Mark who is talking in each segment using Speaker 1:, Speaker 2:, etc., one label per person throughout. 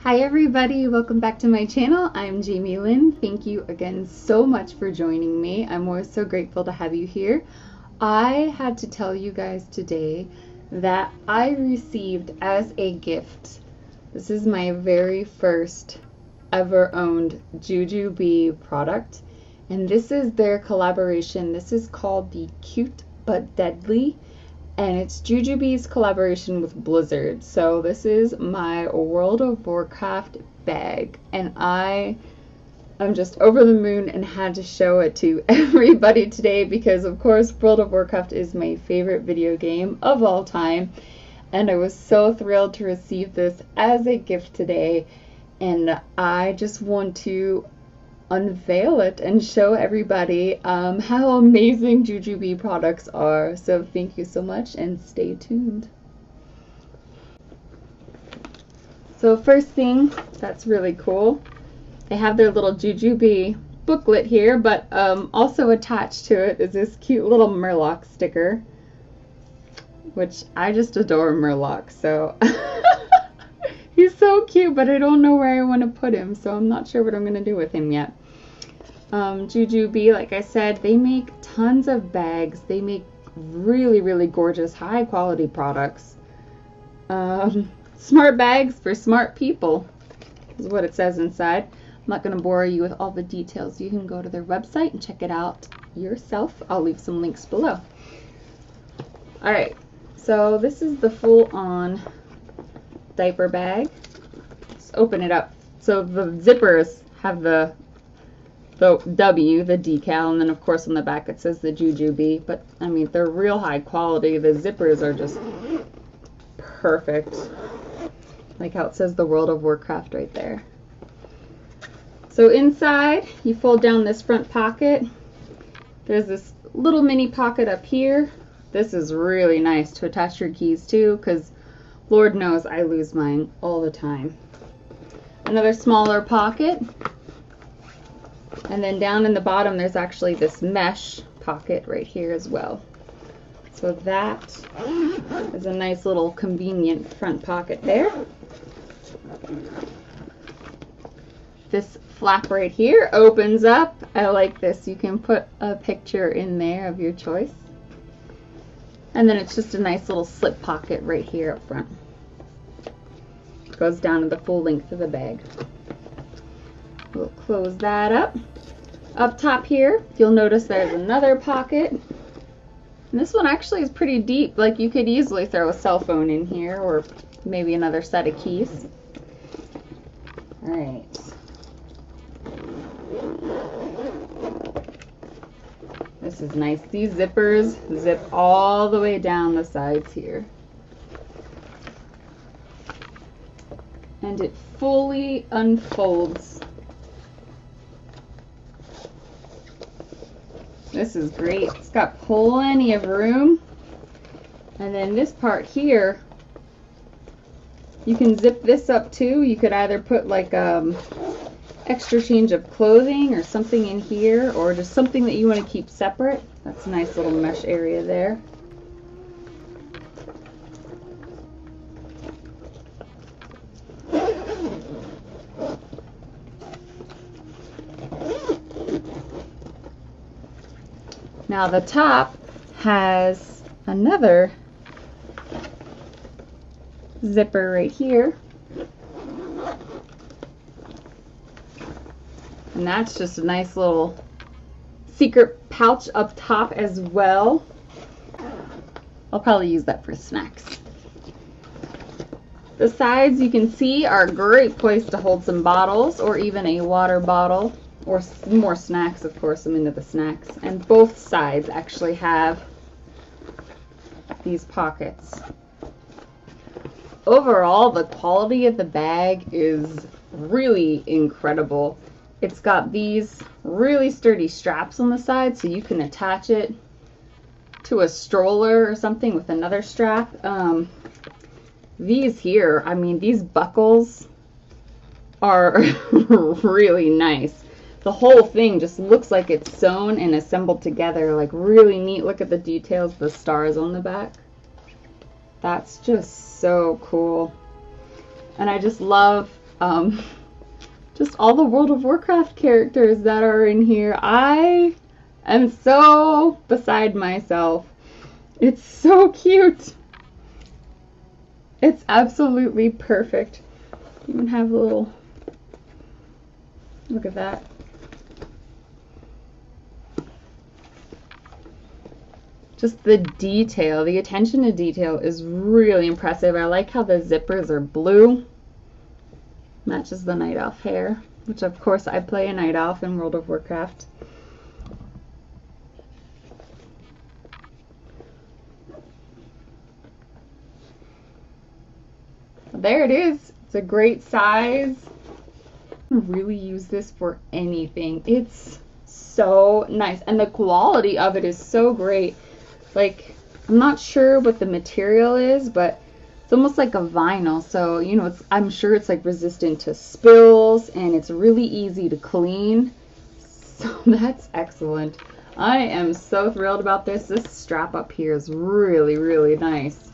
Speaker 1: Hi everybody, welcome back to my channel. I'm Jamie Lynn. Thank you again so much for joining me. I'm always so grateful to have you here. I had to tell you guys today that I received as a gift, this is my very first ever owned JuJuBe product, and this is their collaboration. This is called the Cute But Deadly. And it's JuJuBe's collaboration with Blizzard. So this is my World of Warcraft bag. And I am just over the moon and had to show it to everybody today because, of course, World of Warcraft is my favorite video game of all time. And I was so thrilled to receive this as a gift today. And I just want to unveil it and show everybody how amazing JuJuBe products are. So thank you so much and stay tuned. So first thing that's really cool, they have their little JuJuBe booklet here, but also attached to it is this cute little Murloc sticker, which I just adore Murloc. So he's so cute, but I don't know where I want to put him, so I'm not sure what I'm going to do with him yet. JuJuBe, like I said, they make tons of bags. They make really, really gorgeous, high quality products. Smart bags for smart people is what it says inside. I'm not going to bore you with all the details. You can go to their website and check it out yourself. I'll leave some links below. Alright, so this is the full-on diaper bag. Let's open it up. So the zippers have the W, the decal, and then of course on the back it says the JuJuBe, but I mean they're real high quality. The zippers are just perfect, like how it says the World of Warcraft right there. So inside you fold down this front pocket. There's this little mini pocket up here. This is really nice to attach your keys to, because Lord knows I lose mine all the time. Another smaller pocket. And then down in the bottom there's actually this mesh pocket right here as well. So that is a nice little convenient front pocket there. This flap right here opens up. I like this. You can put a picture in there of your choice. And then it's just a nice little slip pocket right here up front. It goes down to the full length of the bag. We'll close that up. Up top here, you'll notice there's another pocket. And this one actually is pretty deep. Like you could easily throw a cell phone in here or maybe another set of keys. Alright. This is nice. These zippers zip all the way down the sides here. And it fully unfolds. This is great. It's got plenty of room. And then this part here, you can zip this up too. You could either put like extra change of clothing or something in here, or just something that you want to keep separate. That's a nice little mesh area there. Now the top has another zipper right here, and that's just a nice little secret pouch up top as well. I'll probably use that for snacks. The sides, you can see, are a great place to hold some bottles or even a water bottle. Or more snacks, of course. I'm into the snacks. And both sides actually have these pockets. Overall, the quality of the bag is really incredible. It's got these really sturdy straps on the side, so you can attach it to a stroller or something with another strap. These here, I mean, these buckles are really nice. The whole thing just looks like it's sewn and assembled together, like really neat. Look at the details, the stars on the back. That's just so cool. And I just love just all the World of Warcraft characters that are in here. I am so beside myself. It's so cute. It's absolutely perfect. Even have a little, look at that. Just the detail, the attention to detail is really impressive. I like how the zippers are blue. Matches the night elf hair, which of course I play a night elf in World of Warcraft. There it is. It's a great size. I really use this for anything. It's so nice, and the quality of it is so great. Like, I'm not sure what the material is, but it's almost like a vinyl, so you know, I'm sure it's like resistant to spills, and it's really easy to clean. So that's excellent. I am so thrilled about this. This strap up here is really, really nice.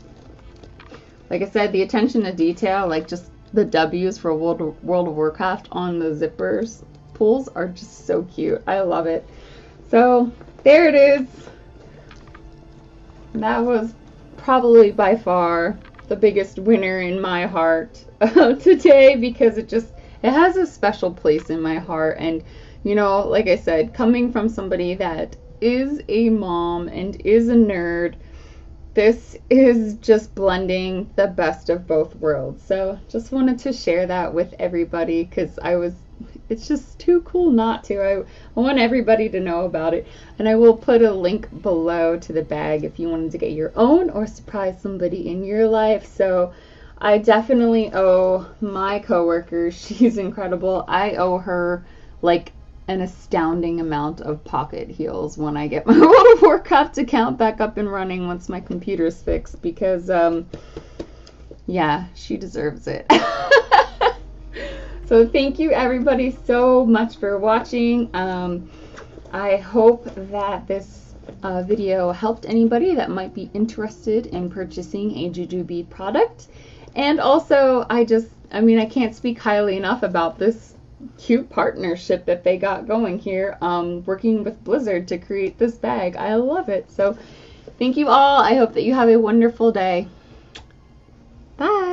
Speaker 1: Like I said, the attention to detail, like just the W's for World of Warcraft on the zippers pulls are just so cute. I love it. So there it is. That was probably by far the biggest winner in my heart today, because it has a special place in my heart. And you know, like I said, coming from somebody that is a mom and is a nerd, this is just blending the best of both worlds. So just wanted to share that with everybody, because it's just too cool not to. I want everybody to know about it. And I will put a link below to the bag if you wanted to get your own or surprise somebody in your life. So I definitely owe my coworker, she's incredible, I owe her like an astounding amount of pocket heals when I get my World of Warcraft account back up and running once my computer's fixed, because yeah, she deserves it. So thank you everybody so much for watching. I hope that this video helped anybody that might be interested in purchasing a JuJuBe product. And also, I can't speak highly enough about this cute partnership that they got going here, working with Blizzard to create this bag. I love it. So thank you all. I hope that you have a wonderful day. Bye.